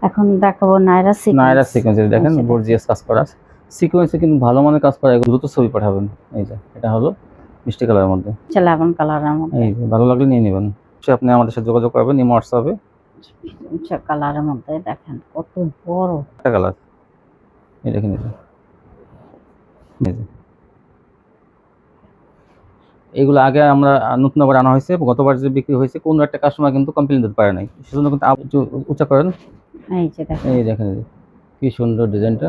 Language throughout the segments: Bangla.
এখন দেখাবো নায়রা সিকোয়েন্স দেখেন গর্জিয়াস কাজ করা সিকোয়েন্সে কিন্তু ভালো মানের কাজ করা, এগুলো দ্রুত ছবি পাঠাবেন। এই যে এটা হলো মিষ্টি কালারের মধ্যে, লাবণ কালারের মধ্যে। এই যে ভালো লাগলে নিয়ে নেবেন, আপনি আমাদের সাথে যোগাযোগ করবেন ইমো হোয়াটসঅ্যাপে। কালারের মধ্যে দেখেন কত বড় একটা কালার, এই দেখেন এই যে এগুলো আগে আমরা নতুন আবার আনা হয়েছে, গতবার যে বিক্রি হয়েছে কোনো একটা কাস্টমার কিন্তু কমপ্লেন দিতে পারে নাই, সেজন্য কিন্তু একটু উঁচা করেন। এই যে দেখেন, এই দেখেন কি সুন্দর ডিজাইনটা।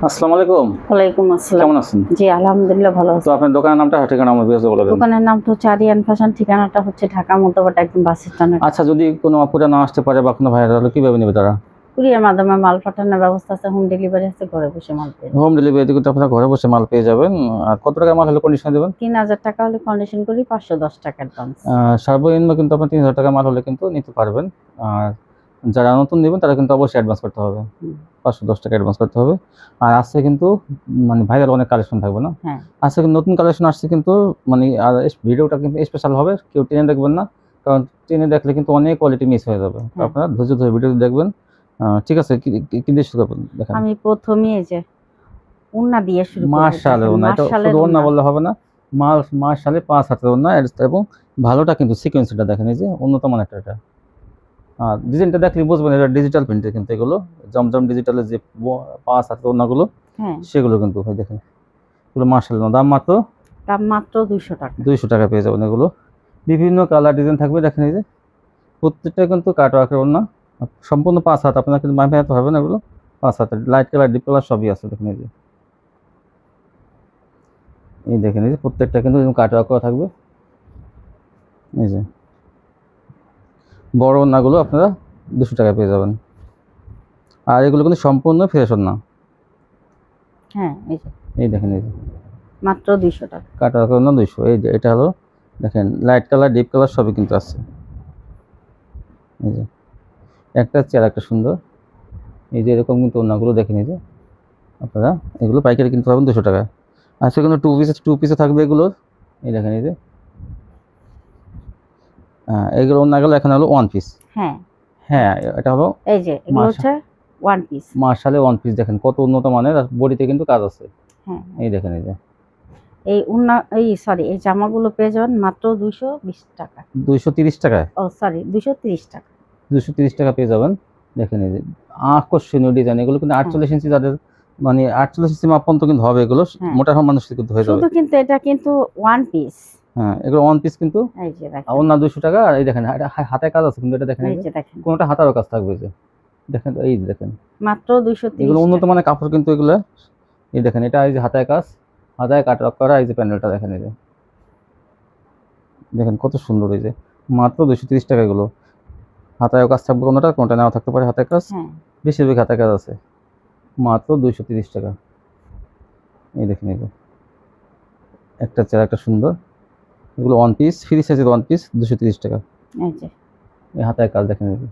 আসসালামু আলাইকুম। ওয়ালাইকুম আসসালাম। কেমন আছেন? জি আলহামদুলিল্লাহ ভালো আছি। তো আপনার দোকানের নামটা ঠিকানা আমার বিশেষ বলে দেন। দোকানের নামটা হচ্ছে আরিয়ান ফ্যাশন, ঠিকানাটা হচ্ছে ঢাকা মধ্যপাড়া একদম বাস স্ট্যান্ডে। আচ্ছা, যদি কোনো আপুরা না আসতে পারে বা কোনো ভাইরা, তাহলে কিভাবে নেবে তারা? কুরিয়ার মাধ্যমে মাল পাঠানোর ব্যবস্থা আছে, হোম ডেলিভারি আছে, ঘরে বসে মাল পেয়ে যাবেন। হোম ডেলিভারি কিন্তু আপনারা ঘরে বসে মাল পেয়ে যাবেন। আর কত টাকা মাল হলে কন্ডিশন দেবেন? 3000 টাকা হলে কন্ডিশন করি, 510 টাকা অ্যাডভান্স। সর্বনিম্ন কিন্তু আপনি 3000 টাকা মাল হলে কিন্তু নিতে পারবেন। আর যারা নতুন নেবেন তারা কিন্তু অবশ্যই অ্যাডভান্স করতে হবে, 510 টাকা অ্যাডভান্স করতে হবে। আর আজকে কিন্তু মানে ভাইরাল অনেক কালেকশন থাকবে না? হ্যাঁ, আজকে কিন্তু নতুন কালেকশন আসছে কিন্তু, মানে আর ভিডিওটা কিন্তু স্পেশাল হবে, কেউ টেনে দেখবেন না, কারণ টেনে দেখলে কিন্তু অনেক কোয়ালিটি মিস হয়ে যাবে। আপনারা ধৈর্য ধরে ভিডিওটি দেখবেন। ঠিক আছে, কি দিয়ে শুরু করবেন দেখেন। আমি প্রথমেই এই যে উন্না দিয়ে শুরু করব। মাশাআল্লাহ, ওন্না এটা শুধু ওন্না বললে হবে না, মাশাআল্লাহ 5 হাতের ওন্না, এবং ভালোটা কিন্তু সিকোয়েন্সটা দেখেন, এই যে উন্নত মানের একটা। আর ডিজাইনটা দেখলে বুঝবেন এটা ডিজিটাল প্রিন্টের, কিন্তু এগুলো জমজম ডিজিটালের যে 5 হাতের ওন্নাগুলো, সেগুলো কিন্তু ভাই দেখেন, এগুলো মাশাআল্লাহ দাম মাত্র 200 টাকা। 200 টাকা পেয়ে যাবেন। এগুলো বিভিন্ন কালার ডিজাইন থাকবে, দেখেন এই যে প্রত্যেকটা কিন্তু কাটওয়ার্কের ওন্না, সম্পূর্ণ 5 হাত, আপনারা কিন্তু মাপে হাতে হবে না, এগুলো 5 হাতের, লাইট কালার ডিপ কালার সবই আছে। দেখেন এই যে, এই দেখেন এই যে প্রত্যেকটা কিন্তু কাটওয়ার্ক করা থাকবে। এই যে বড় ওন্নাগুলো আপনারা 200 টাকা পেয়ে যাবেন। আর এগুলো কিন্তু সম্পূর্ণ ফ্রেশ ওন্না। হ্যাঁ, এই যে এই দেখেন এই যে মাত্র 200 টাকা, কাটওয়ার্ক ওন্না 200। এই যে এটা হলো দেখেন লাইট কালার ডিপ কালার সবই কিন্তু আছে। এই যে একটা চেয়ার একটা সুন্দর, এই যে এরকম কিন্তু ওন্নাগুলো দেখেন, এই যে আপনারা এগুলো পাইকারি কিনতে পারবেন 200 টাকা। আর সেখানে টু পিসে থাকবে এগুলোর, এই দেখেন এই যে এইগুলো ওন্নাগুলো এখন হলো 1 পিস। হ্যাঁ এটা হলো, এই যে এগুলো হচ্ছে 1 পিস। মাশাআল্লাহ 1 পিস দেখেন কত উন্নত মানের, আর বডিতে কিন্তু কাজ আছে। এই দেখেন এই যে এই এই জামাগুলো পেয়ে যাবেন মাত্র 220 টাকা। 230 টাকায়? ও সরি, 230 টাকা। 230 টাকা পেয়ে যাবেন। দেখেন এই যে আকর্ষণীয় ডিজাইন, এগুলো কিন্তু 48 ইঞ্চি, যাদের মানে 48 ইঞ্চি মাপ পর্যন্ত কিন্তু হবে, এগুলো মোটা মানুষ কিন্তু হয়ে যাবে। শুধু কিন্তু এটা কিন্তু 1 পিস। হ্যাঁ, এগুলো 1 পিস কিন্তু। এই যে দেখেন অন্য 200 টাকা। আর এই দেখেন হাতে কাজ আছে কিন্তু, এটা দেখেন এই যে কোনটা হাতারও কাজ থাকবে, যে দেখেন এই দেখেন মাত্র 230। এগুলো উন্নত মানের কাপড় কিন্তু এগুলো। এই দেখেন এটা এই যে হাতায় কাজ, হাতায় কাটওয়ার্ক করা, এই যে প্যানেলটা দেখেন, এই যে দেখেন কত সুন্দর। এই যে মাত্র 230 টাকা। এগুলো হাতায়ও কাজ থাকবে, কোনটা নাও থাকতে পারে হাতায় কাজ, বেশিরভাগ হাতায় কাজ আছে, মাত্র 230 টাকা। এই দেখেন এই যে একটা চেয়ার একটা সুন্দর, এগুলো 1 পিস, ফ্রি সাইজের 1 পিস 230 টাকা। এই যে এই হাতায় কাজ দেখেন, এই যে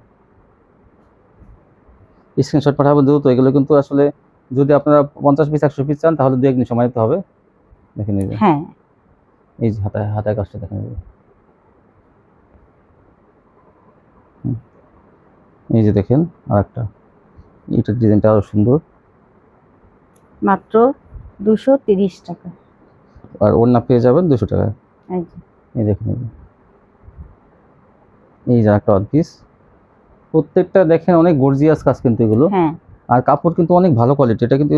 স্ক্রিনশট পাঠাবো দ্রুত। এগুলো কিন্তু আসলে যদি আপনারা 50 পিস 100 পিস চান তাহলে 2 একদিন সময় দিতে হবে। দেখেন এই যে এই যে হাতায় কাজটা দেখেন, এই যে দেখেন আরেকটা, এটার ডিজাইনটা আরো সুন্দর, মাত্র 230 টাকা। আর ওড়না পেয়ে যাবেন 200 টাকা। এই দেখেন এই যে একটা 1 পিস, প্রত্যেকটা দেখেন অনেক গর্জিয়াস কাজ কিন্তু এগুলো। আর কাপড় কিন্তু অনেক ভালো কোয়ালিটি, এটা কিন্তু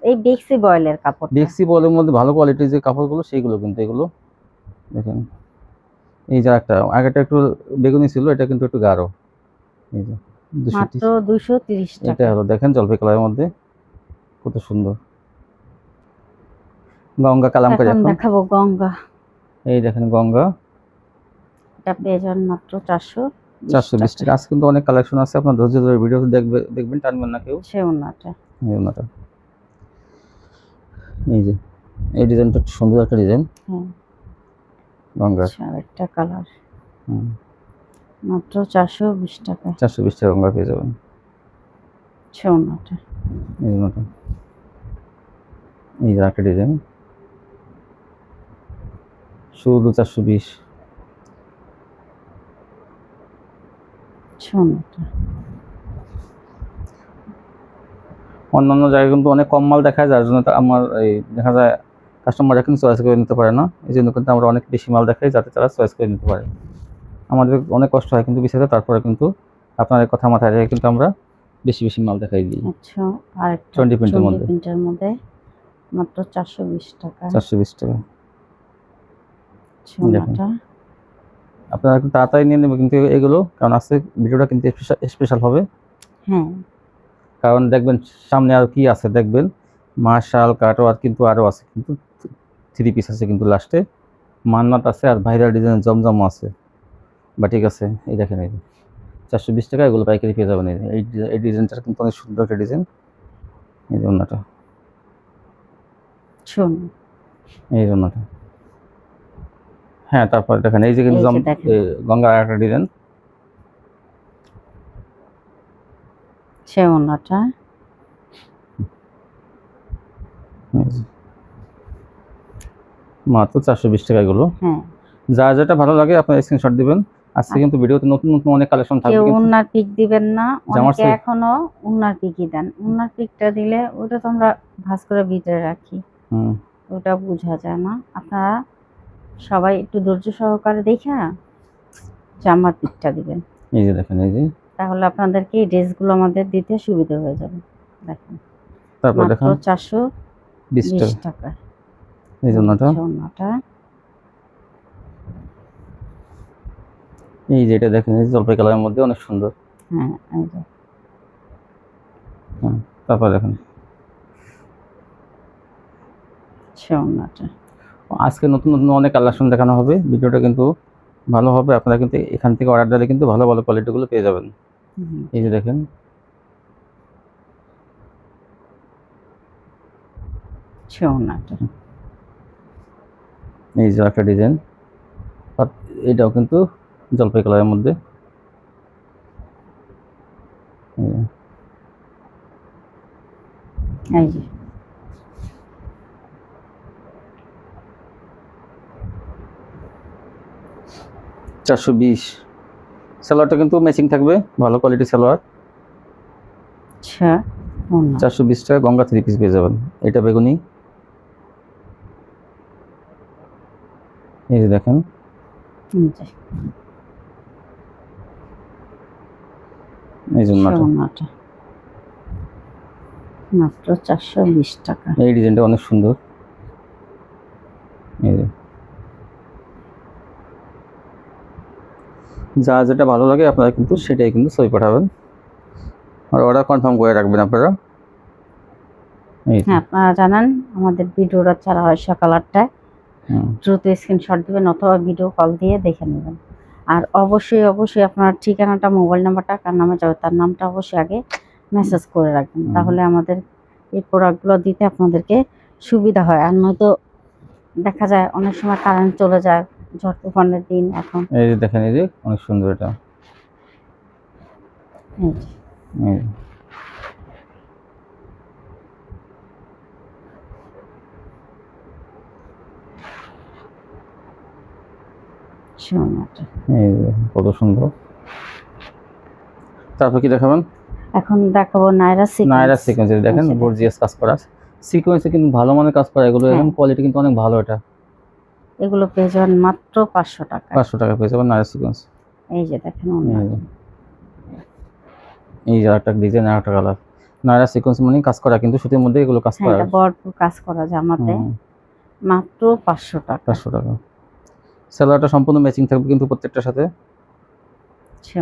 এই বেক্সি বয়েলের কাপড়, বেক্সি বয়েলের মধ্যে ভালো কোয়ালিটির যে কাপড়গুলো সেইগুলো কিন্তু এগুলো দেখেন। এই যে আগেটা একটু বেগুনি ছিল, এটা কিন্তু একটু গাঢ়। এই যে মাত্র 230 টাকা। এটা হলো দেখেন জলপাই কালারের মধ্যে কত সুন্দর, গঙ্গা কালামকারী। এখন দেখাবো গঙ্গা। এই দেখেন গঙ্গা, এটা পেয়ে যাবেন মাত্র 420 টাকা। আজকে কিন্তু অনেক কালেকশন আছে, আপনার ধৈর্য ধরে ভিডিওতে দেখবেন, টানবেন না কেউ। সেই ওন্নাটা, এই ওন্নাটা, এই যে এই ডিজাইনটা সুন্দর একটা ডিজাইন। গঙ্গা একটা কালার, মাত্র 420 টাকা। 420 টাকা গঙ্গা পেয়ে যাবেন। সেই ওন্নাটা, এই ওন্নাটা, এই যে একটা ডিজাইন, শুধু 420। অন্যান্য জায়গায় কিন্তু অনেক কম মাল দেখায়, যার জন্য আমার এই দেখা যায় কাস্টমাররা কিন্তু চয়েস করে নিতে পারে না। এই জন্য কিন্তু আমরা অনেক বেশি মাল দেখাই যাতে তারা চয়েস করে নিতে পারে। আমাদের অনেক কষ্ট হয় কিন্তু বিশেষ তারপরে কিন্তু আপনার এই কথা মাথায় রেখে কিন্তু আমরা বেশি বেশি মাল দেখাই দিই। আচ্ছা, আরেকটা 20 প্রিন্টের 20 মধ্যে প্রিন্টের মধ্যে মাত্র 420 টাকা। 420 টাকা। সোনাটা আপনারা একটু তাড়াতাড়ি নিয়ে নেবেন কিন্তু এগুলো, কারণ আজকে ভিডিওটা কিন্তু স্পেশাল হবে। হ্যাঁ, কারণ দেখবেন সামনে আর কি আছে, দেখবেন মার্শাল কাটওয়ার্ক কিন্তু আরও আছে, কিন্তু 3 পিস আছে কিন্তু লাস্টে মান্নাত আছে আর ভাইরাল ডিজাইন জমজম আছে। বা ঠিক আছে, এই দেখেন এই 420 টাকা এগুলো পাইকারি পেয়ে যাবেন। এই ডিজাইনটা কিন্তু অনেক সুন্দর একটা ডিজাইন। এই জন্যটা, শোন এই জন্যটা। হ্যাঁ, তারপর দেখেন এই যে কিন্তু এই যে দেখেন। গঙ্গার একটা ডিজাইন। সোনাটা মাত্র 420 টাকা এগুলো। হ্যাঁ, যা যেটা ভালো লাগে আপনার স্ক্রিনশট দিবেন। আজকে কিন্তু ভিডিওতে নতুন নতুন অনেক কালেকশন থাকবে কেউ কিন্তু। উন্নার পিক দিবেন না, জামার অনেকে সেট। এখনো উন্নার পিকই দেন। উন্নার পিকটা দিলে ওটা তো আমরা ভাঁজ করে ভিতরে রাখি, ওটা বোঝা যায় না। আপনারা সবাই একটু ধৈর্য সহকারে দেখা জামার পিকটা দিবেন, এই যে দেখেন এই যে, তাহলে আপনাদেরকে এই ড্রেসগুলো আমাদের দিতে সুবিধা হয়ে যাবে। দেখেন তারপর মাত্র দেখেন 420 20 টাকা টাকা। এই জন্যটা। সোনাটা এই যে এটা দেখেন এই যে জলপাই কালারের মধ্যে অনেক সুন্দর। হ্যাঁ, এই যে তারপর দেখেন সোনাটা আজকে নতুন নতুন অনেক কালেকশন দেখানো হবে। ভিডিওটা কিন্তু ভালো হবে, আপনারা কিন্তু এখান থেকে অর্ডার দিলে কিন্তু ভালো ভালো কোয়ালিটিগুলো পেয়ে যাবেন। এই যে দেখেন সোনাটা এই যে একটা ডিজাইন, এটাও কিন্তু জলপাই কালারের মধ্যে। এই যে 420। সালোয়ারটা কিন্তু ম্যাচিং থাকবে, ভালো কোয়ালিটি সালোয়ার। আচ্ছা, 420 টাকা গঙ্গা 3 পিস পেয়ে যাবেন। এটা বেগুনি, এই যে দেখেন এই জন্যটা। সোনাটা মাত্র 420 টাকা। এই ডিজাইনটা অনেক সুন্দর। এই যে যা যেটা ভালো লাগে আপনারা কিন্তু সেটাই কিন্তু ছবি পাঠাবেন আর অর্ডার কনফার্ম করে রাখবেন আপনারা। হ্যাঁ, আপনারা জানান আমাদের ভিডিওটা ছাড়া হয় সকাল 8টায়। দ্রুত স্ক্রিনশট দিবেন অথবা ভিডিও কল দিয়ে দেখে নেবেন। আর অবশ্যই অবশ্যই আপনার ঠিকানাটা, মোবাইল নাম্বারটা কার নামে যাবে তার নামটা অবশ্যই আগে মেসেজ করে রাখবেন, তাহলে আমাদের এই প্রোডাক্টগুলো দিতে আপনাদেরকে সুবিধা হয়। আর নয়তো দেখা যায় অনেক সময় কারেন্ট চলে যায়, ঝড় তুফানের দিন এখন। এই যে দেখেন এই যে অনেক সুন্দর এটা। এই কত সুন্দর। তারপর কি দেখাবেন? এখন দেখাবো নায়রা সিকোয়েন্স। নায়রা সিকোয়েন্স দেখেন, গর্জিয়াস কাজ করা সিকোয়েন্সে কিন্তু ভালো মানের কাজ করা, এগুলো একদম কোয়ালিটি কিন্তু অনেক ভালো। এটা এগুলো পেয়ে যাবেন মাত্র 500 টাকা। 500 টাকা পেয়ে যাবেন নায়রা সিকোয়েন্স। এই যে দেখেন এই যে একটা ডিজাইন আর একটা কালার। নায়রা সিকোয়েন্স মানে কাজ করা, কিন্তু সুতির মধ্যে এগুলো কাজ করা। এটা ভরপুর কাজ করা জামাতে মাত্র 500 টাকা। 500 টাকা। সালোয়ারটা সম্পূর্ণ ম্যাচিং থাকবে কিন্তু প্রত্যেকটার সাথে।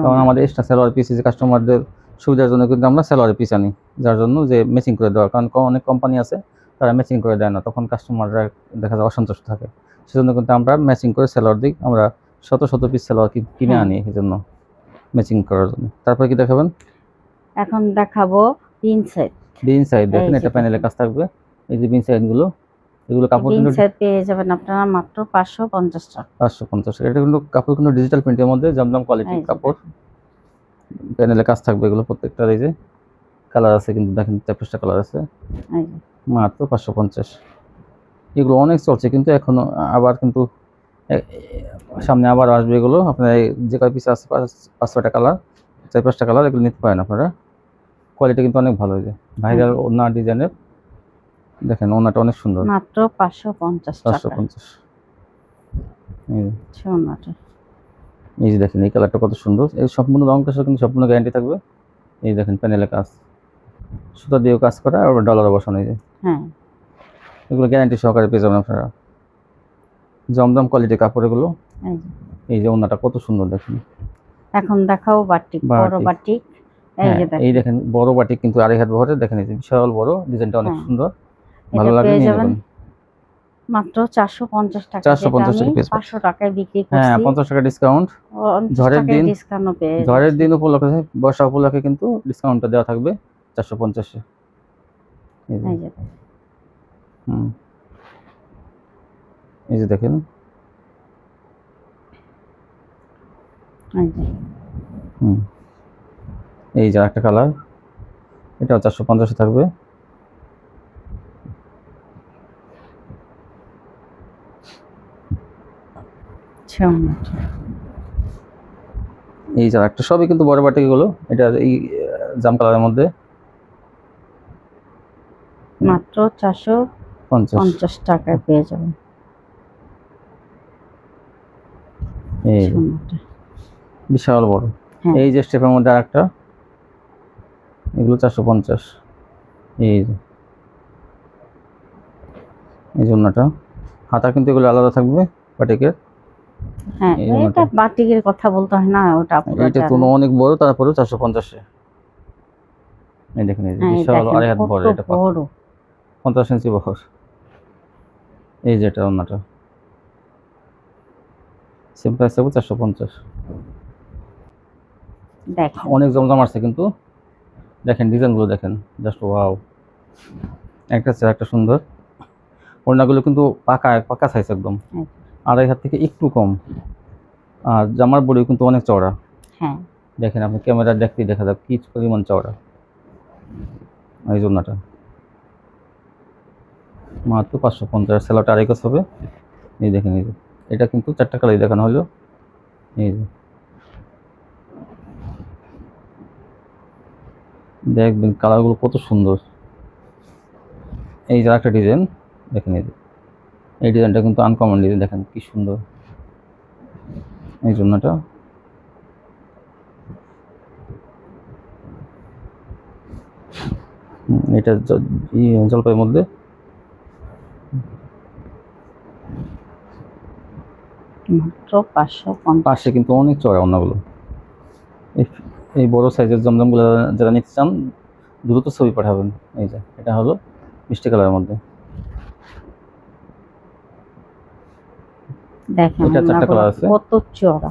কারণ আমাদের এক্সট্রা সালোয়ার পিস যে কাস্টমারদের সুবিধার জন্য কিন্তু আমরা সালোয়ার পিস আনি, যার জন্য যে ম্যাচিং করে দেওয়া। কারণ অনেক কোম্পানি আছে তারা ম্যাচিং করে দেয় না, তখন কাস্টমাররা দেখা যায় অসন্তুষ্ট থাকে। সেজন্য কিন্তু আমরা ম্যাচিং করে সালোয়ার দিই। আমরা শত শত পিস সালোয়ার কিনে আনি এই জন্য, ম্যাচিং করার জন্য। তারপর কি দেখাবেন? এখন দেখাবো পিন সেট। বিন সাইড দেখেন, এটা প্যানেলে কাজ থাকবে। এই যে বিন সাইড গুলো, এগুলো কাপড় পিন সেট পেয়ে যাবেন আপনারা মাত্র 550 টাকা। 550 টাকা। এটা কিন্তু কাপড় কিন্তু ডিজিটাল প্রিন্টের মধ্যে জমজম কোয়ালিটির কাপড়, প্যানেলে কাজ থাকবে এগুলো প্রত্যেকটার। এই যে কালার আছে কিন্তু দেখেন 4-5টা কালার আছে। মাত্র 550। এগুলো অনেক চলছে কিন্তু এখনো, আবার কিন্তু সামনে আবার আসবে এগুলো। আপনার যে কয় পিস আছে 5-6টা কালার, 4-5টা কালার, এগুলো নিতে পারেন আপনারা। কোয়ালিটি কিন্তু অনেক ভালো, এই যে ভাইরাল ওড়না ডিজাইনের, দেখেন ওড়নাটা অনেক সুন্দর, মাত্র 550 টাকা। 550। এই যে, আচ্ছা ওনাটা এই যে দেখেন এই কালারটা কত সুন্দর, এই সম্পূর্ণ রং কাজটা কিন্তু সম্পূর্ণ গ্যারান্টি থাকবে। এই দেখেন প্যানেলে কাজ, সুতা দিয়েও কাজ করা আর ডলারও বসানো, এই যে হ্যাঁ এগুলো গ্যারান্টি সহকারে পেয়ে যাবেন আপনারা। জমজম কোয়ালিটির কাপড় এগুলো। এই যে। এই যে ওড়নাটা কত সুন্দর দেখেন। এখন দেখাও বাটিক, বড় বাটিক। বাটিক। এই যে হ্যাঁ, এই দেখেন দেখেন বড় বাটিক কিন্তু 2.5 হাত ভরে, দেখেন এই যে বিশাল বড়, ডিজাইনটা অনেক হ্যাঁ। সুন্দর, এটা ভালো লাগলে পেয়ে নিয়ে যাবেন নেবেন। মাত্র 450 টাকা। 450 যেটা আমি টাকা পিস। 500 টাকায় বিক্রি হ্যাঁ, করছি, 50 টাকা ডিসকাউন্ট। 50 ঝড়ের টাকায় দিন, ডিসকাউন্ট পেয়ে ঝড়ের যাচ্ছি। দিন উপলক্ষে, বর্ষা উপলক্ষে কিন্তু ডিসকাউন্টটা দেওয়া থাকবে 450-এ। এই যে, এই যে দেখেন। হুম, এই যে দেখেন, এই যে হুম, এই যে একটা কালার, এটাও 450-এ থাকবে। আচ্ছা ওনাটা এই যে একটা, সবই কিন্তু বড় বাটিক গুলো, এটা এই জাম কালারের মধ্যে মাত্র 450 টাকায় পেয়ে যাবেন। এই আচ্ছা ওনাটা বিশাল বড়। হ্যাঁ। এই যে স্টেপের মধ্যে আরেকটা, এগুলো 450। এই যে, এই জন্যটা হাতা কিন্তু এগুলো আলাদা থাকবে বাটিকের। হ্যাঁ এই এটা ওনাটা, বাটিকের কথা বলতে হয় না, ওটা আপনারা এইটা তো জানেন। অনেক বড়, তারপরেও 450-এ। এই দেখেন, এই যে হ্যাঁ বিশাল দেখেন 2.5 হাত কত বড়, এটা বড়। 50 ইঞ্চি বহর। এই যে এটা ওনাটা, সেম প্রাইস থাকবে 450। দেখেন অনেক জমজম আসছে কিন্তু, দেখেন ডিজাইনগুলো দেখেন, জাস্ট ওয়াও, একটা চেয়ে একটা সুন্দর। ওড়নাগুলো কিন্তু পাকা পাকা সাইজ একদম, এই যে, 2.5 হাত থেকে একটু কম। আর জামার বডি কিন্তু অনেক চওড়া, হ্যাঁ দেখেন আপনি ক্যামেরা দেখতেই দেখা যাবে কি পরিমাণ চওড়া। এই জন্যটা মাত্র 550, সেলাটা আড়াই গজ হবে। এই দেখেন, এই যে এটা কিন্তু 4টা কালারই দেখানো হলো। এই যে দেখবেন কালারগুলো কত সুন্দর। এই যে একটা ডিজাইন দেখেন, এই যে এই ডিজাইনটা কিন্তু আনকমন ডিজাইন, দেখেন কি সুন্দর। এই জন্যটা এটা জলপাইয়ের মধ্যে, মাত্র 550। পাশে কিন্তু অনেক চড়া ওড়নাগুলো। এই এই বড় সাইজের জমজমগুলো যারা নিতে চান দ্রুত ছবি পাঠাবেন। এই যে এটা হলো মিষ্টি কালারের মধ্যে, দেখেন এটা 4টা ওনাগুলো কালার আছে, কত চড়া।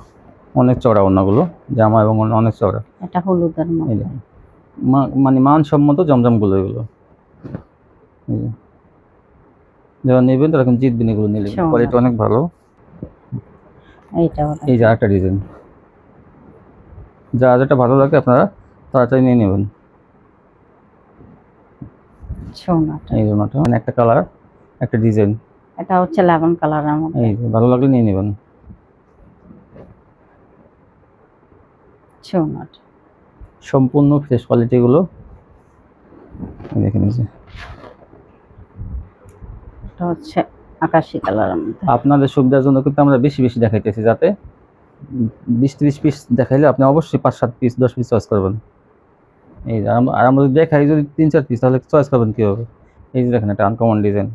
অনেক চড়া ওড়নাগুলো, জামা এবং ওড়না অনেক চড়া। এটা হলুদের এই মধ্যে। দেখেন, মানে মানসম্মত জমজমগুলো এগুলো। এই যে যারা নেবেন তারা কিন্তু জিতবেন, এগুলো নিলে আচ্ছা, কোয়ালিটি অনেক ভালো। এইটাও এই যে আরেকটা ডিজাইন, যা যেটা ভালো লাগে আপনারা তাড়াতাড়ি নিয়ে নেবেন। সোনাটা এই জন্যটা মানে একটা কালার, একটা ডিজাইন, এটা হচ্ছে লেমন কালারের মধ্যে। এই যে ভালো লাগলে নিয়ে নেবেন। সোনাটা সম্পূর্ণ ফ্রেশ কোয়ালিটি এগুলো। এই দেখেন, এই যে এটা হচ্ছে আকাশি কালারের মধ্যে। আপনাদের সুবিধার জন্য কিন্তু আমরা বেশি বেশি দেখাইতেছি, যাতে 20-30 পিস দেখাইলে আপনি অবশ্যই 5-7 পিস 10 পিস চয়েস করবেন। এই যে আর আমরা যদি দেখাই যদি 3-4 পিস, তাহলে চয়েস করবেন কীভাবে। এই যে দেখেন একটা আনকমন ডিজাইন,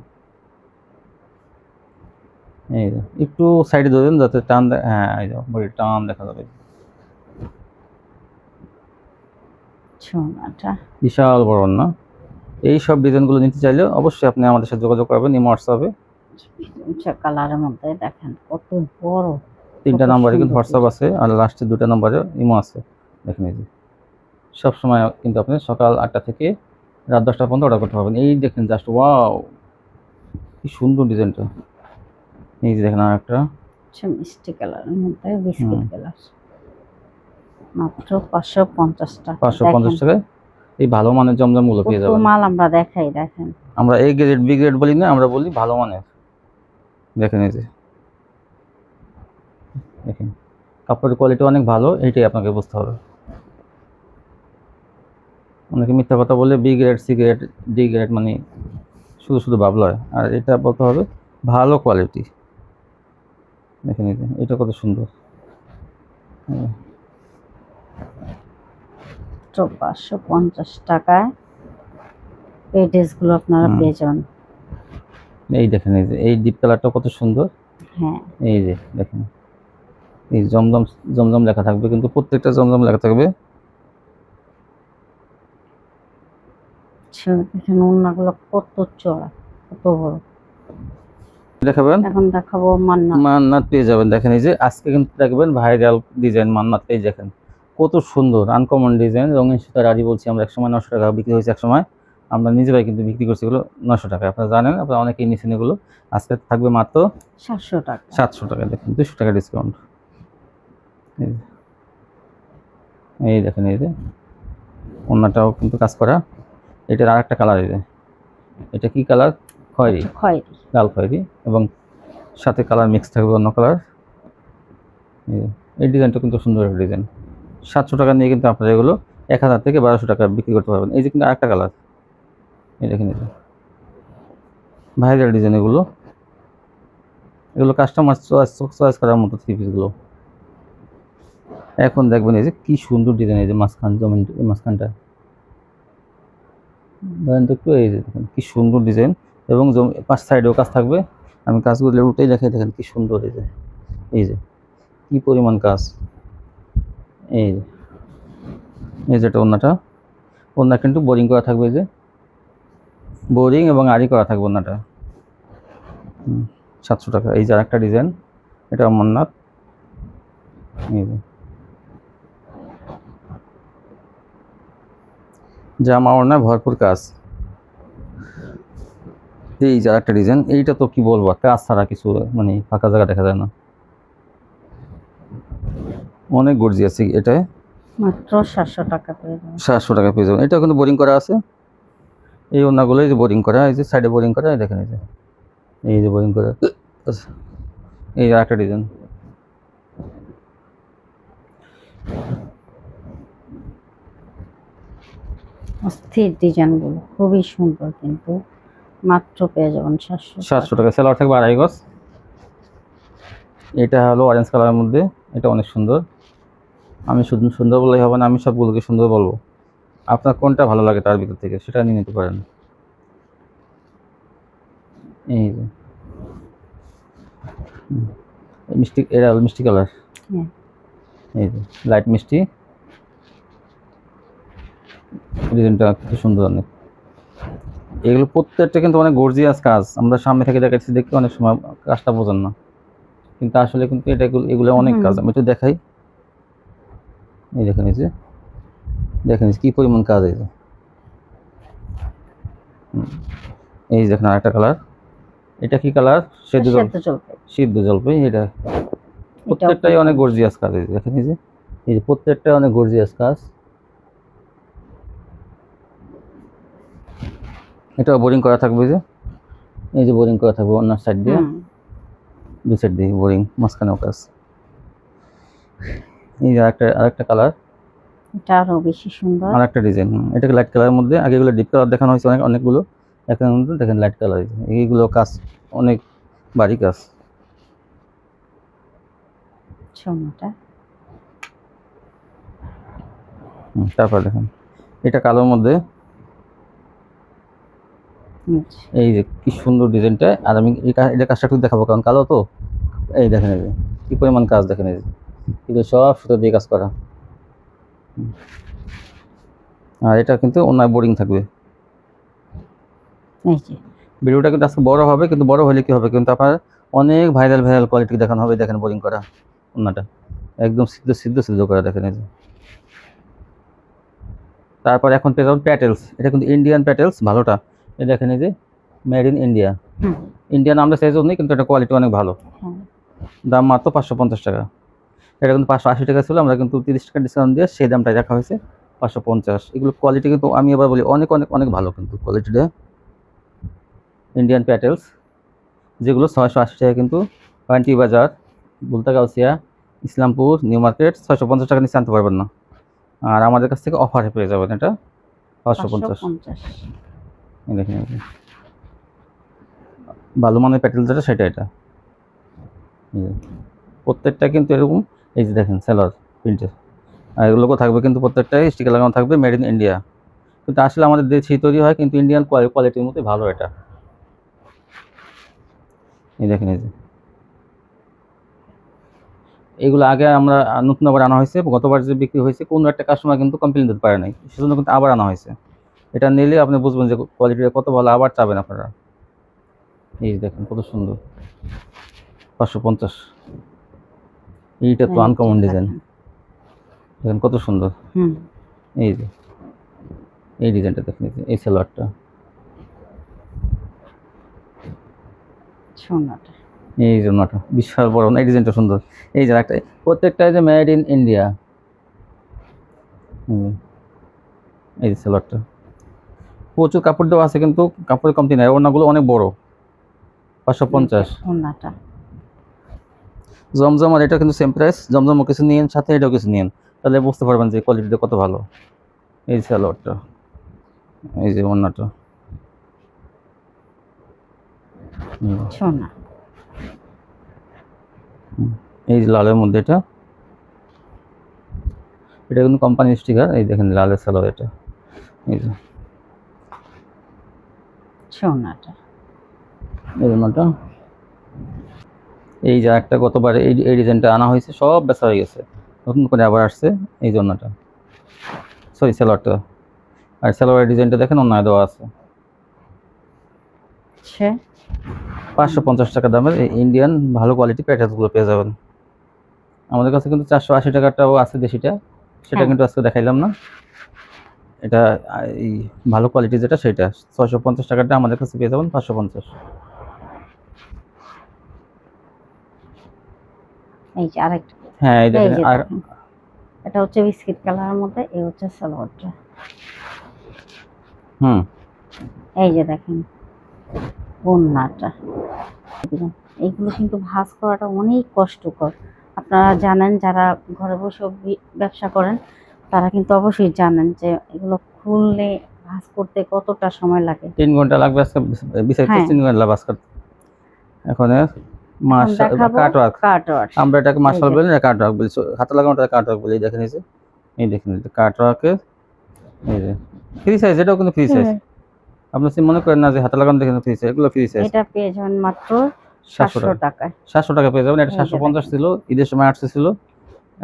এই যে একটু সাইডে ধরেন যাতে টান হ্যাঁ, এই যে বডি টান দেখা যাবে। সোনাটা বিশাল বড় না, এই সব ডিজাইনগুলো নিতে চাইলে অবশ্যই আপনি আমাদের সাথে যোগাযোগ করবেন ইমো হোয়াটসঅ্যাপে। কালারের মধ্যে দেখেন কত বড়। 3টা কত নাম্বারে কিন্তু সুন্দর হোয়াটসঅ্যাপ আছে, আর লাস্টে 2টা নাম্বারে ইমো আছে। দেখেন, এই যে সবসময় কিন্তু আপনি সকাল 8টা থেকে রাত 10টা পর্যন্ত অর্ডার করতে পারবেন। এই দেখেন জাস্ট ওয়াও, কি সুন্দর ডিজাইনটা। এই যে দেখেন আর একটা, আচ্ছা মিষ্টি কালারের মধ্যে বিস্কিট কালার, মাত্র 550 টাকা। 550 টাকায় এই ভালো মানের জমজমগুলো পেয়ে কত যাবেন। মাল আমরা দেখাই, দেখেন আমরা এ গ্রেড বি গ্রেড বলি না, আমরা বলি ভালো মানের। দেখেন, এই যে দেখেন কাপড়ের কোয়ালিটি অনেক ভালো, এইটাই আপনাকে বুঝতে হবে। অনেকে মিথ্যা কথা বলে B grade, C grade, D grade, মানে শুধু শুধু ভাবলো হয়। আর এটা বলতে হবে ভালো কোয়ালিটি। দেখে নিতে এটা কত সুন্দর। হ্যাঁ, তো 550 টাকায় এই ড্রেসগুলো আপনারা পেয়ে যাবেন। এই দেখেন এই যে এই ডিপ কালারটা কত সুন্দর। হ্যাঁ, এই যে দেখেন এই জমজম, জমজম লেখা থাকবে, কিন্তু প্রত্যেকটা জমজম লেখা থাকবে। দেখেন ওড়নাগুলো কত চড়া, কত বড়। দেখাবেন, এখন দেখাবো মান্নাত। মান্নাত পেয়ে যাবেন। দেখেন এই যে আজকে কিন্তু দেখবেন ভাইরাল ডিজাইন মান্নাত, এই দেখেন কত সুন্দর আনকমন ডিজাইন। রঙিন সুতার আড়ি বলছি আমরা, একসময় 900 টাকা বিক্রি হয়েছে, একসময় আমরা নিজেরাই কিন্তু বিক্রি করছি এগুলো 900 টাকা। আপনারা জানেন, আপনারা অনেকেই নিচ্ছেন এগুলো। আজকে থাকবে মাত্র 700 টাকা। 700 টাকা। দেখেন 200 টাকা ডিসকাউন্ট। এই দেখেন এই যে ওড়নাটাও কিন্তু কাজ করা। এটার আর একটা কালার, এই যে এটা কি কালার? খয়েরি, খয়েরি, লাল খয়েরি, এবং সাথে কালার মিক্স থাকবে অন্য কালার। এই ডিজাইনটা কিন্তু সুন্দর একটা ডিজাইন। 700 টাকা নিয়ে কিন্তু আপনারা এগুলো 1000 থেকে 1200 টাকা বিক্রি করতে পারবেন। এই যে কিন্তু আরেকটা কালার, এই দেখেন এই যে ভাইরাল ডিজাইন। এগুলো কাস্টমার চয়েস করার মতো থ্রি পিসগুলো। এখন দেখবেন এই যে কি সুন্দর ডিজাইন, এই যে মাঝখান জমিন, মাঝখানটা একটু, এই যে দেখেন কি সুন্দর ডিজাইন, এবং পাঁচ সাইডেও কাজ থাকবে। আমি কাজগুলো উঠেই দেখাই, দেখেন কি সুন্দর। এই যে কি পরিমাণ কাজ। এই যে যেটা ওড়না কিন্তু বোরিং করা থাকবে, যে বোরিং এবং আড়ি করা থাকবে ওড়নাটা। 700 টাকা। এই যে আরেকটা ডিজাইন, এটা মান্নাত। এই যে জামা ওড়না ভরপুর কাজ। এই যে আরেকটা ডিজাইন, এইটা তো কি বলবো, কাজ ছাড়া কিছু মানে ফাঁকা জায়গা দেখা যায় না, অনেক গর্জিয়াস। এটা মাত্র 700 টাকা পেয়ে যাবেন। 700 টাকা পেয়ে যাবেন। এটা কিন্তু বোরিং করা আছে। এই ওড়নাগুলো এই যে বোরিং করা, এই যে সাইডে বোরিং করা, দেখেন এই যে বোরিং করা। এই যে আরেকটা ডিজাইন, অস্থির ডিজাইনগুলো খুবই সুন্দর, কিন্তু মাত্র পেয়ে যাবেন 700 টাকা। সেলার থাকবে 2.5 গজ। এটা হলো অরেঞ্জ কালারের মধ্যে, এটা অনেক সুন্দর। আমি শুধু সুন্দর বললেই হবে না, আমি সবগুলোকে সুন্দর বলবো। আপনার কোনটা ভালো লাগে তার ভিতর থেকে সেটা নিয়ে নিতে পারেন। এই যে মিষ্টি, এটা মিষ্টি কালার। হ্যাঁ, এই যে লাইট মিষ্টি, ডিজাইনটা খুব সুন্দর অনেক। এগুলো প্রত্যেকটা কিন্তু অনেক গর্জিয়াস কাজ। আমরা সামনে থেকে দেখাচ্ছি, দেখতে অনেক সময় কাজটা বোঝেন না, কিন্তু আসলে কিন্তু এগুলো অনেক কাজ। আমি একটু দেখাই, এই দেখেন এই যে দেখেন কি পরিমাণ কাজ। এই যে দেখেন আরেকটা কালার, এটা কি কালার? সিদ্ধ জলপাই। এটা প্রত্যেকটাই অনেক গর্জিয়াস কাজ। এই যে দেখেন এই যে প্রত্যেকটা অনেক গর্জিয়াস কাজ। এটা বোরিং করা থাকবে, যে এই যে বোরিং করা থাকবে অন্য সাইড দিয়ে, দুই সাইড দিয়ে বোরিং, মাঝখানেও কাজ। এই যে আরেকটা কালার, এটা আরো বেশি সুন্দর। আরেকটা ডিজাইন, এটাকে লাইট কালারের মধ্যে। আগে এগুলো ডিপ কালার দেখানো হয়েছে অনেকগুলো, এখন দেখেন লাইট কালার। এইগুলো কাজ অনেক ভারী কাজ। তারপর দেখেন এটা কালোর মধ্যে, এই যে কি সুন্দর ডিজাইনটা। আর আমি এটা কাজটা একটু দেখাবো, কারণ কালো তো। এই দেখেন এই যে কি পরিমাণ কাজ, দেখেন এই যে এগুলো সব সুতো দিয়ে কাজ করা। আর এটা কিন্তু অন্য বোরিং থাকবে। ভিডিওটা কিন্তু আজকে বড় হবে, কিন্তু বড় হলে কি হবে, কিন্তু আপনার অনেক ভাইরাল কোয়ালিটি দেখানো হবে। দেখেন বোরিং করা ওনাটা একদম সিদ্ধ করা, দেখেন এই যে। তারপর এখন পেয়ে যাবেন প্যাটেলস। এটা কিন্তু ইন্ডিয়ান প্যাটেলস, ভালোটা। এই দেখেন এই যে মেড ইন ইন্ডিয়া। ইন্ডিয়ান আমরা সাইজও নেই, কিন্তু এটা কোয়ালিটি অনেক ভালো। দাম মাত্র 550 টাকা। এটা কিন্তু 580 টাকা ছিল, আমরা কিন্তু 30 টাকা ডিসকাউন্ট দিয়ে সেই দামটাই রাখা হয়েছে 550। এগুলো কোয়ালিটি কিন্তু আমি আবার বলি অনেক অনেক অনেক ভালো, কিন্তু কোয়ালিটিটা। ইন্ডিয়ান প্যাটেলস যেগুলো 680 টাকা, কিন্তু ওয়ান্টি বাজার, বুলতাগাউসিয়া, ইসলামপুর, নিউ মার্কেট 650 টাকা নিচে আনতে পারবেন না। আর আমাদের কাছ থেকে অফারে পেয়ে যাবেন এটা 550। 550। এই দেখেন এই যে। ভালো মানের প্যাটেল যেটা সেটা এটা। এই যে। প্রত্যেকটা কিন্তু এরকম, এই যে দেখেন সেলার প্রিন্টের, আর এগুলোকে থাকবে কিন্তু প্রত্যেকটাই স্টিকার লাগানো থাকবে মেড ইন ইন্ডিয়া। কিন্তু আসলে আমাদের দেশেই তৈরি হয়, কিন্তু ইন্ডিয়ান কোয়ালিটির মধ্যে ভালো এটা। এই দেখেন এই যে, এগুলো আগে আমরা নতুন আবার আনা হয়েছে, গতবার যে বিক্রি হয়েছে কোনো একটা কাস্টমার কিন্তু কমপ্লেন দিতে পারে নাই, সেজন্য কিন্তু আবার আনা হয়েছে। এটা নিলে আপনি বুঝবেন যে কোয়ালিটিটা কত ভালো, আবার চাবেন আপনারা। এই যে দেখেন কত সুন্দর, 550। এইটা তো আনকমন ডিজাইন, দেখেন কত সুন্দর। এই যে এই ডিজাইনটা দেখেন, এই সালোয়ারটা, সোনাটা, এই যে ওনাটা বিশাল বড় না, এই ডিজাইনটা সুন্দর। এই যে একটা, প্রত্যেকটা যে মেড ইন ইন্ডিয়া। এই যে সালোয়ারটা প্রচুর কাপড় দেওয়া আছে, কিন্তু কাপড়ের কমতি নাই, ওনাগুলো অনেক বড়। 550 ওনাটা। জমজম আর এটা কিন্তু সেম প্রাইস, জমজমও কিছু নিয়েন সাথে এটাও কিছু নিয়েন, তাহলে বুঝতে পারবেন যে কোয়ালিটিটা কত ভালো। এই সালোয়ারটা, এই যে ওনাটা, সোনা, এই যে লালের মধ্যে এটা, এটা কিন্তু কোম্পানি স্টিকার। এই দেখেন লালের সালোয়ার এটা, এই যে সোনাটা, এই ওনাটা। এই যে একটা গতবার এই ডিজাইনটা আনা হয়েছে, সব বেচা হয়ে গেছে, নতুন করে আবার আসছে। এই যে ওনাটা, সরি সালোয়ারটা, আর সালোয়ারের ডিজাইনটা দেখেন অন্য দেওয়া আছে। 550 টাকা দামের এই ইন্ডিয়ান ভালো কোয়ালিটি প্যাটার্নগুলো পেয়ে যাবেন। আমাদের কাছে কিন্তু 480 টাকাটাও আছে দেশিটা, সেটা কিন্তু আজকে দেখাইলাম না। এটা এই ভালো কোয়ালিটি যেটা সেটা 650 টাকাটা আমাদের কাছে পেয়ে যাবেন 550। এই যে আরেকটা, হ্যাঁ এই দেখেন, আর এটা হচ্ছে বিস্কিট কালারের মধ্যে, এই হচ্ছে সালোয়ারটা। এই যে দেখেন ওন্নাটা। এইগুলো কিন্তু ভাঁজ করাটা অনেক কষ্টকর, আপনারা জানেন, যারা ঘরে বসে ব্যবসা করেন তারা কিন্তু অবশ্যই জানেন যে এগুলো খুললে ভাঁজ করতে কতটা সময় লাগে। 3 ঘন্টা লাগবে আজকে বিসাইড 3 ঘন্টা লাগবে আজকে। এখন কাটওয়ার্ক, আমরা এটাকে মাশাল বলি না, কাটওয়ার্ক বলি, হাতে লাগানোটা কাটওয়ার্ক বলি। দেখেন এই যে, এই দেখেন এটা কাটওয়ার্কের, এই যে ফ্রি সাইজ, এটাও কিন্তু ফ্রি সাইজ। আপনি কি মনে করেন না যে হাতে লাগানো দেখেন ফ্রি সাইজ, এগুলো ফ্রি সাইজ। এটা পেয়ে যাবেন মাত্র 700 টাকায়। 700 টাকা পেয়ে যাবেন। এটা 750 ছিল, ঈদের সময় 800 ছিল,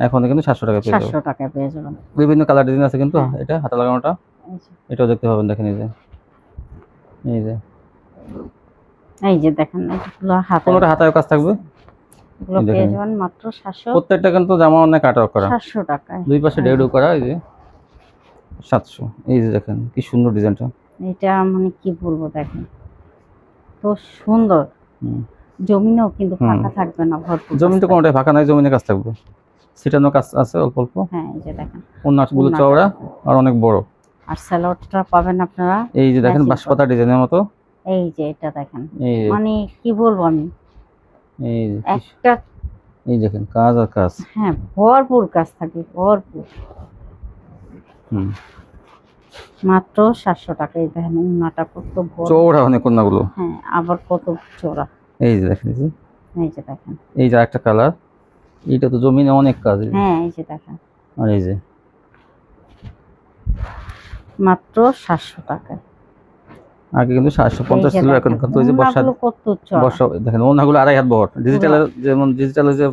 এখন কিন্তু 700 টাকা পেয়ে যাবেন। 700 টাকায় পেয়ে যাবেন। বিভিন্ন কালার ডিজাইন আছে কিন্তু এটা হাতে লাগানোটা, এটাও দেখতে পাবেন। দেখেন এই যে, এই যে, এই যে দেখেন এগুলো হাতে, কোনটা হাতায় কাজ থাকবে, এগুলো পেয়ে যাবেন মাত্র 700। প্রত্যেকটা কিন্তু জামা অনেক কাটওয়ার্ক করা, 700 টাকায়, দুই পাশে ডেডু করা। এই যে 700। এই যে দেখেন কি সুন্দর ডিজাইনটা, এটা মানে কি বলবো, দেখেন তো সুন্দর। জমিনও কিন্তু ফাঁকা থাকবে না, ভরপুর। জমিন তো কোনটাই ফাঁকা নাই, জমিনে কাজ থাকবে, সিটানো কাজ আছে অল্প অল্প। হ্যাঁ এই যে দেখেন ওন্নাগুলো চওড়া আর অনেক বড়। আর সালোয়ারটা পাবেন আপনারা, এই যে দেখেন বাঁশপাতা ডিজাইনের মতো। এই যে এটা দেখেন, মানে কি বলবো আমি, এই একটা, এই দেখেন কাজ আর কাজ, হ্যাঁ ভরপুর কাজ থাকে, ভরপুর। মাত্র 700 টাকায়। দেখেন উন্নাটা কত বড়, চওড়া অনেক ওন্নাগুলো, হ্যাঁ আবার কত চওড়া। এই যে দেখেন, এই যে দেখেন, এই যে একটা কালার, এইটা তো জমিনে অনেক কাজ। হ্যাঁ এই যে দেখেন, আর এই যে মাত্র 700 টাকায়। আগে কিন্তু 750 ছিল, এখন কিন্তু ওই যে বর্ষা দেখেন ওন্নাগুলো 2.5 হাত বড়। ডিজিটালের যেমন ডিজিটালের যে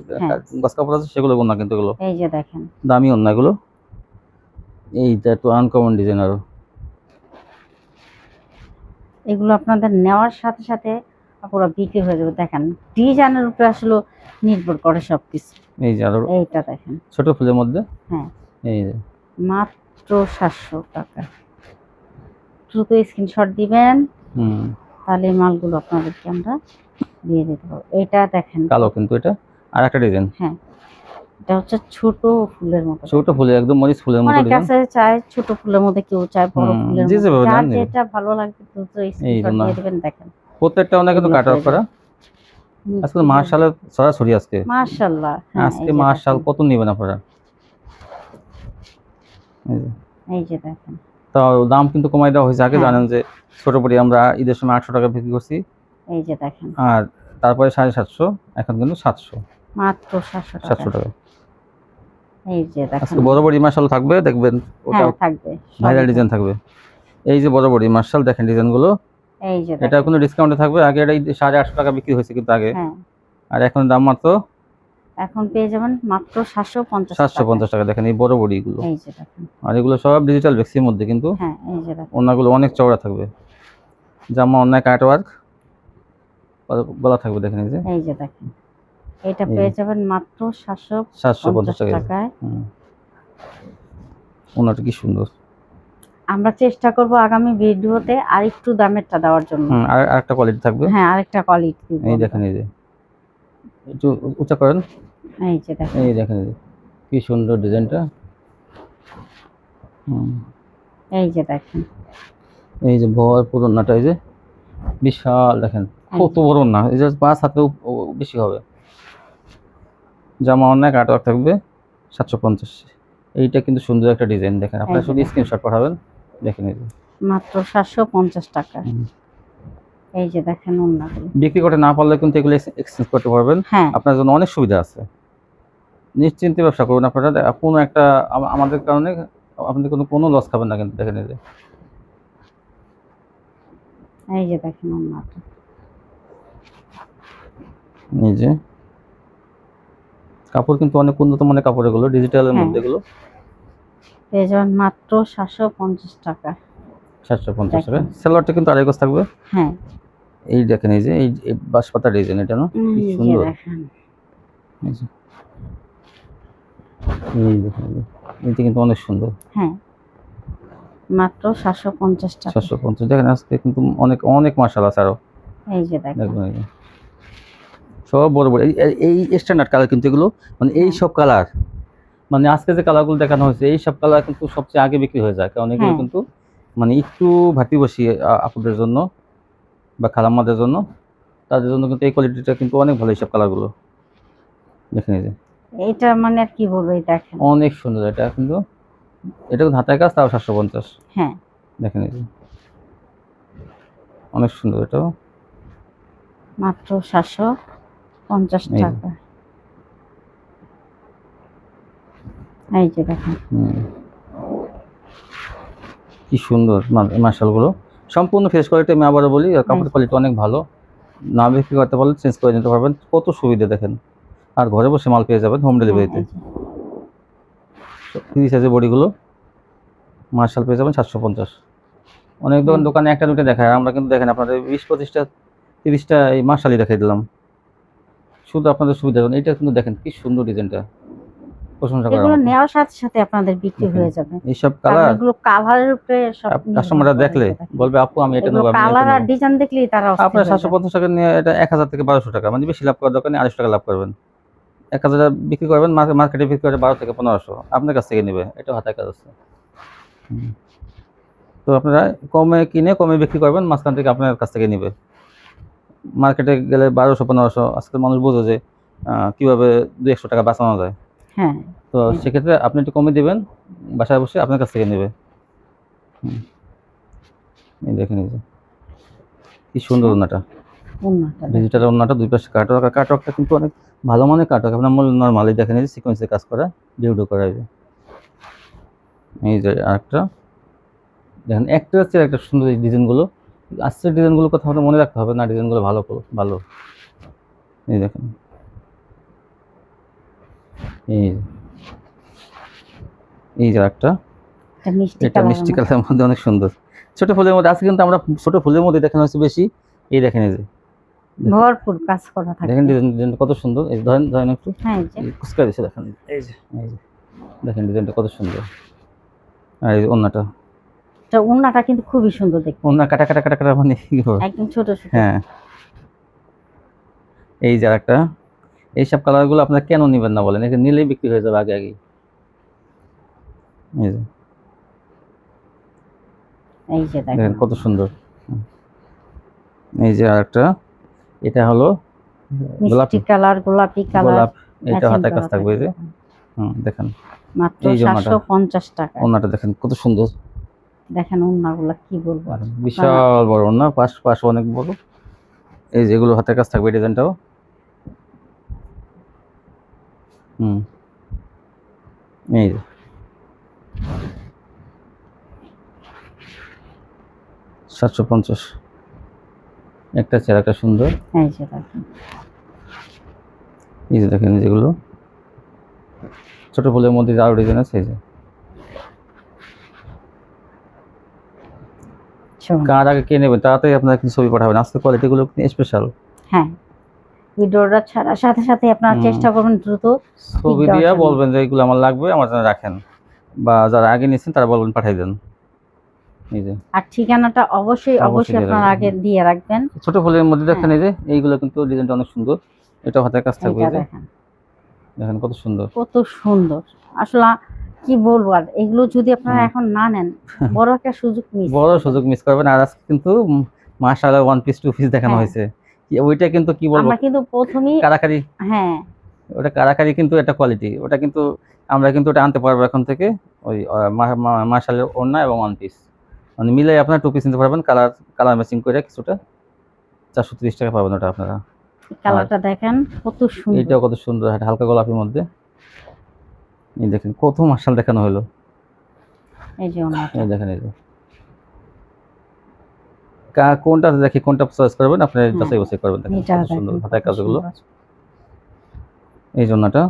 গস কাপড় আছে সেগুলো ওন্না, কিন্তু এগুলো এই যে দেখেন দামি ওন্নাগুলো। এইটা তো আনকমন ডিজাইন, আরো এগুলো আপনাদের নেওয়ার সাথে সাথে পুরো বিক্রি হয়ে যাবে। দেখেন ডিজাইনের উপরে আসলে নির্ভর করে সবকিছু। এই যে আরো এইটা দেখেন ছোট ফুলের মধ্যে, হ্যাঁ এই যে মাত্র 700 টাকা। দ্রুত স্ক্রিনশট দিবেন, তাহলে মালগুলো আপনাদেরকে আমরা দিয়ে দিতে পারবো। এটা দেখেন কালো, কিন্তু এটা আর একটা ডিজাইন। হ্যাঁ এটা হচ্ছে ছোট ফুলের মতো, ছোট ফুলে একদম মরিচ ফুলের মতো ডিজাইন। কাছে চায় ছোট ফুলের মধ্যে, কেউ চায় বড় ফুলের মধ্যে, যার যেটা ভালো লাগবে দ্রুত স্ক্রিনশট দিয়ে দিবেন। দেখেন প্রত্যেকটা অনেক কিন্তু কাটওয়ার্ক করা। আজকে মাশাআল্লাহ সরাসরি আজকে মাশাআল্লাহ, আজকে মাশাআল্লাহ কত নেবেন আপনারা? এই যে দেখেন তাও দাম কিন্তু কমাই দেওয়া হয়েছে। আগে হ্যাঁ। জানেন যে ছোট বড়ি আমরা ঈদের সময় 800 টাকা বিক্রি করছি, এই যে দেখেন আর তারপরে 750, এখন কিন্তু 700 মাত্র 700 টাকা। 700 টাকা। এই যে দেখেন আজকে বড় বড়ি মাশাআল্লাহ থাকবে, দেখবেন ওটা হ্যাঁ থাকবে সবই ভাইরাল থাকবে। ডিজাইন থাকবে। এই যে বড় বড়ি মাশাআল্লাহ দেখেন ডিজাইনগুলো, এই যে এটা দেখেন কোনো ডিসকাউন্টে থাকবে। আগে এটা 850 টাকা বিক্রি হয়েছে কিন্তু আগে, হ্যাঁ, আর এখন দাম মাত্র এখন পেয়ে যাবেন মাত্র 750 টাকা। 750 টাকা। দেখেন এই বড় বড়িগুলো, এই যে দেখেন আর এগুলো সব ডিজিটাল ভ্যাক্সির মধ্যে, কিন্তু হ্যাঁ, এই যে দেখেন ওনাগুলো অনেক চওড়া থাকবে, জামা অনেক কাট ওয়ার্ক গলা থাকবে। দেখেন এই যে এই যে দেখেন এটা এই পেয়ে যাবেন মাত্র 750 টাকা। টাকায়। ওনাটা কি সুন্দর। আমরা চেষ্টা করব আগামী ভিডিওতে আরেকটু দামেরটা দেওয়ার জন্য। আর আরেকটা কোয়ালিটি থাকবে। হ্যাঁ, আরেকটা কোয়ালিটি দিব। এই দেখেন এই যে একটু উঁচা করেন, এই যে দেখেন এই দেখেন এই যে কি সুন্দর ডিজাইনটা। এই যে দেখেন এই যে ভরপুর ওড়নাটা, এই যে বিশাল দেখেন কত বড় ওড়না, এই যে 5 হাতেও বেশি হবে। জামা অনেক আটক থাকবে, 750। এইটা কিন্তু সুন্দর একটা ডিজাইন। দেখেন আপনারা শুধু স্ক্রিনশট পাঠাবেন। দেখেন এই যে মাত্র 750 টাকা। এই যে দেখেন ওড়নাগুলো। বিক্রি করতে না পারলে কিন্তু এগুলো এক্সচেঞ্জ করতে পারবেন। হ্যাঁ, আপনার জন্য অনেক সুবিধা আছে, নিশ্চিন্তে ব্যবসা করুন আপনারা। কোনো একটা আমাদের কারণে আপনি কোনো লস খাবেন না কিন্তু। দেখেন এই যে এই যে দেখেন ওড়নাটা। এই যে কাপড় কিন্তু অনেক উন্নত মানের কাপড়, এগুলো ডিজিটালের মধ্যে, এগুলো পেয়ে যাবেন মাত্র 750 টাকা। 750 টাকা। সালোয়ারটা কিন্তু আড়াই গজ থাকবে। হ্যাঁ, এই দেখেন এই যে এই বাঁশপাতা ডিজাইন, এটা না কি এই যে সুন্দর। দেখেন এই যে এই দেখেন এটা কিন্তু অনেক সুন্দর। হ্যাঁ, মাত্র 750 টাকা। 750। দেখেন আজকে কিন্তু অনেক অনেক মার্শাল আছে আরো। এই যে দেখেন দেখবেন এই যে সব বড় বড় এই স্ট্যান্ডার্ড কালার কিন্তু এগুলো, মানে এই সব কালার, মানে আজকে যে কালারগুলো দেখানো হয়েছে এই সব কালার কিন্তু সবচেয়ে আগে বিক্রি হয়ে যায়, কারণ এগুলো কিন্তু মানে একটু ভাতি বসি আপুদের জন্য বা খালাম্মাদের জন্য, তাদের জন্য কিন্তু এই কোয়ালিটিটা কিন্তু অনেক ভালো। এইসব কালারগুলো দেখেন এই যে এইটা মানে আর কি বলবো, এই দেখেন অনেক সুন্দর। এটা কিন্তু হাতের কাজ, তাও 750। হ্যাঁ, দেখেন এই যে অনেক সুন্দর, এটাও মাত্র 750 এই যে। টাকা। এই যে দেখেন কি সুন্দর মার্শালগুলো, সম্পূর্ণ ফ্রেশ কোয়ালিটি। আমি আবারও বলি কাপড় কোয়ালিটি অনেক ভালো, না বিক্রি করতে পারলে চেঞ্জ করে নিতে পারবেন। কত সুবিধা দেখেন, আর ঘরে বসে মাল পেয়ে যাবেন হোম ডেলিভারিতে। 30 সাইজের বডিগুলো মার্শাল পেয়ে যাবেন 750। অনেক দোকানে একটা দুটো দেখায়, আমরা কিন্তু দেখেন আপনাদের 20-25টা 30টা এই মার্শালই দেখাই দিলাম শুধু আপনাদের সুবিধার জন্য। এটা কিন্তু দেখেন কি সুন্দর ডিজাইনটা, প্রশংসা করার এগুলো মতো। নেওয়ার সাথে সাথে আপনাদের বিক্রি হয়ে যাবে। এইসব কারণ কালার এগুলো কালারের উপরে সব কাস্টমাররা দেখলে বলবে আপু আমি এটা নেব, কালার আর ডিজাইন দেখলেই তারা আপনার 750 টাকা নিয়ে এটা 1000 থেকে 1200 টাকা, মানে বেশি লাভ করার দরকার নেই, 250 টাকা লাভ করবেন। 1000 বিক্রি করবেন, মার্কেটে বিক্রি করে 12 থেকে 1500 আপনার কাছ থেকে নেবে, এটা হাতের কাজ আছে। তো আপনারা কমে কিনে কমে বিক্রি করবেন, মাঝখান থেকে আপনার কাছ থেকে নেবে। মার্কেটে গেলে 1200-1500, আজকাল মানুষ বোঝে যে কীভাবে 200 টাকা বাঁচানো যায়। হ্যাঁ, তো সেক্ষেত্রে আপনি একটু কমে দেবেন, বাসায় বসে আপনার কাছ থেকে নেবে। এই দেখেন এই যে কি সুন্দর ওড়নাটা, ডিজিটাল ওড়নাটা, দুই পাশে কাটওয়ার্কটা কিন্তু অনেক ভালো মানের কাটওয়ার্ক। আপনার নর্মালি দেখেন এই যে সিকোয়েন্সের কাজ করা, ডিউডো করা। এই যে আরেকটা দেখেন, একটা হচ্ছে একটা সুন্দর এই ডিজাইনগুলো। আজকের ডিজাইনগুলো কথা মনে রাখতে হবে না, ডিজাইনগুলো ভালো ভালো। এই দেখেন এই যে একটা, এটা মিষ্টি কালারের মধ্যে অনেক সুন্দর, ছোট ফুলের মধ্যে আছে। কিন্তু আমরা ছোট ফুলের মধ্যে দেখানো হচ্ছে বেশি। এই দেখেন এই যে ভরপুর কাজ করা থাকে। দেখেন ডিজাইনটা কত সুন্দর। এই ধরেন একটু, হ্যাঁ, এই যে কুচকা দিছে দেখেন। এই যে দেখেন ডিজাইনটা কত সুন্দর। আর এই ওড়নাটা, ওড়নাটা কিন্তু খুবই সুন্দর দেখতে। ওড়না কাটা কাটা কাটা কাটা মানে একদম ছোট ছোট। হ্যাঁ, এই যে একটা, এইসব কালারগুলো আপনারা কেন নেবেন না বলেন, এখানে নিলেই বিক্রি হয়ে যাবে আগে আগেই। এই যে দেখেন কত সুন্দর। এই যে আরেকটা, এটা হলো গোলাপি কালার, গোলাপি কালার, এটা হাতের কাজ থাকবে। এই যে দেখেন মাত্র 750 টাকা। ওড়নাটা দেখেন কত সুন্দর, দেখেন ওড়নাগুলো কি বলবো আর। বিশাল বড় না, পাশ অনেক বড়। এই যে এগুলো হাতের কাজ থাকবে, এই ডিজাইনটাও। এই যে 750 একটা চেহারাটা সুন্দর। এই যে দেখেন, এই যে দেখেন যেগুলো ছোট ফুলের মধ্যে আরো ডিজাইন আছে। এই যে কার আগে কে নেবেন তাড়াতাড়ি আপনারা কিন্তু ছবি পাঠাবেন, আজকে কোয়ালিটিগুলো স্পেশাল। হ্যাঁ, ভিডিওটা ছাড়ার সাথে সাথে আপনারা চেষ্টা করবেন দ্রুত ছবি দিয়ে বলবেন যে এগুলো আমার লাগবে, আমার জন্য রাখেন, বা যারা আগে নিয়েছেন তারা বলবেন পাঠিয়ে দেন। এই যে আর ঠিকানাটা অবশ্যই আপনারা আগে দিয়ে রাখবেন। ছোট ফুলের মধ্যে দেখেন, এই যে এইগুলো কিন্তু ডিজাইনটা অনেক সুন্দর, এটা হাতের কাজ থাকবে। এই যে দেখেন কত সুন্দর, কত সুন্দর। আসলে কি বলবো আর, এগুলো যদি আপনারা এখন না নেন বড় একটা সুযোগ মিস করবেন। আর আজকে কিন্তু মাশাআল্লাহ ওয়ান পিস টু পিস দেখানো হয়েছে, ওইটা কিন্তু কি বলবো, আমরা কিন্তু প্রথমেই কারাকারি। হ্যাঁ, ওটা কারাকারি কিন্তু একটা কোয়ালিটি, ওটা কিন্তু আমরা কিন্তু ওটা আনতে পারবো এখন থেকে। ওই মাশাআল্লাহ ওড়না এবং ওয়ান পিস মানে মিলাই আপনারা টু পিস নিতে পারবেন, কালার ম্যাচিং করে কিছুটা। 430 টাকা পাবেন ওটা আপনারা। কালারটা দেখেন কত সুন্দর, এটাও কত সুন্দর, হালকা গোলাপির মধ্যে। এই দেখেন কত মাশাআল্লাহ দেখানো হলো। এই যে এই দেখেন, এই যে কোনটা দেখি কোনটা চয়েস করবেন আপনি, যাচাই বাছাই করবেন। দেখেন কত সুন্দর হাতের কাজগুলো। এই জন্যটা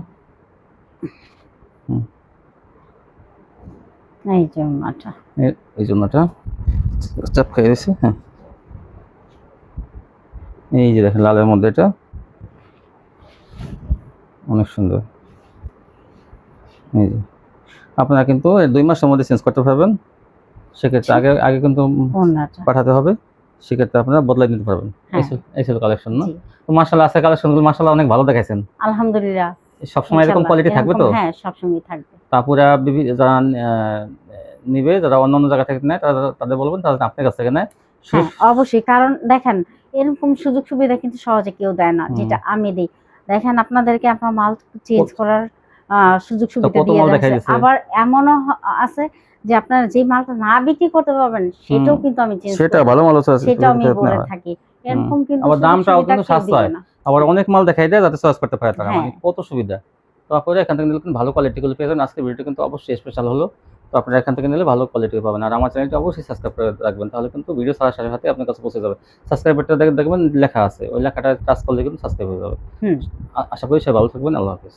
এই জন্যটা চাপ খাই দিয়েছে। হ্যাঁ, এই যে দেখেন লালের মধ্যে, এটা অনেক সুন্দর। এই যে আপনারা কিন্তু 2 মাসের মধ্যে চেঞ্জ করতে পারবেন, সেক্ষেত্রে আগে কিন্তু পাঠাতে হবে, সেক্ষেত্রে আপনারা বদলাই নিতে পারবেন। এই ছিল কালেকশন না? তো মাশাআল্লাহ আছে কালেকশনগুলো মাশাআল্লাহ অনেক ভালো দেখাইছেন আলহামদুলিল্লাহ। সবসময় এরকম কোয়ালিটি থাকবে তো? হ্যাঁ, সবসময় থাকবে। তারপরে যারা নিবে, যারা অন্য জায়গা থেকে নেয় তাদের বলবেন তারা আপনার কাছ থেকে নেয়। হ্যাঁ অবশ্যই, কারণ দেখেন এরকম সুযোগ সুবিধা কিন্তু সহজে কেউ দেয় না, যেটা আমি দিই। দেখেন আপনাদেরকে আপনার মাল চেঞ্জ করার সুযোগ সুবিধা দিয়ে যাচ্ছে। আবার এমনও আছে যে আপনারা যে মালটা না বিক্রি করতে পারবেন সেটাও কিন্তু আমি চেঞ্জ করি, সেটা ভালো মাল আছে, সেটা আমি বলে থাকি। এরকম কিন্তু আবার দামটাও কিন্তু সাশ্রয়, আবার অনেক মাল দেখাই দেয় যাতে চয়েস করতে পারে তারা, মানে কত সুবিধা। তো আপনারা এখান থেকে নিলে ভালো কোয়ালিটিগুলো পেয়ে যাবেন। আজকে ভিডিওটা কিন্তু অবশ্যই স্পেশাল হলো, তো আপনারা এখান থেকে নিলে ভালো কোয়ালিটি পাবেন। আর আমার চ্যানেলটা অবশ্যই সাবস্ক্রাইব করে রাখবেন, তাহলে কিন্তু ভিডিও ছাড়ার সাথে সাথে আপনার কাছে পৌঁছে যাবে। সাবস্ক্রাইবারটা দেখবেন লেখা আছে, ওই লেখাটা টাচ করলে কিন্তু সাবস্ক্রাইব হয়ে যাবে। আশা করি সবাই ভালো থাকবেন। আল্লাহ হাফেজ।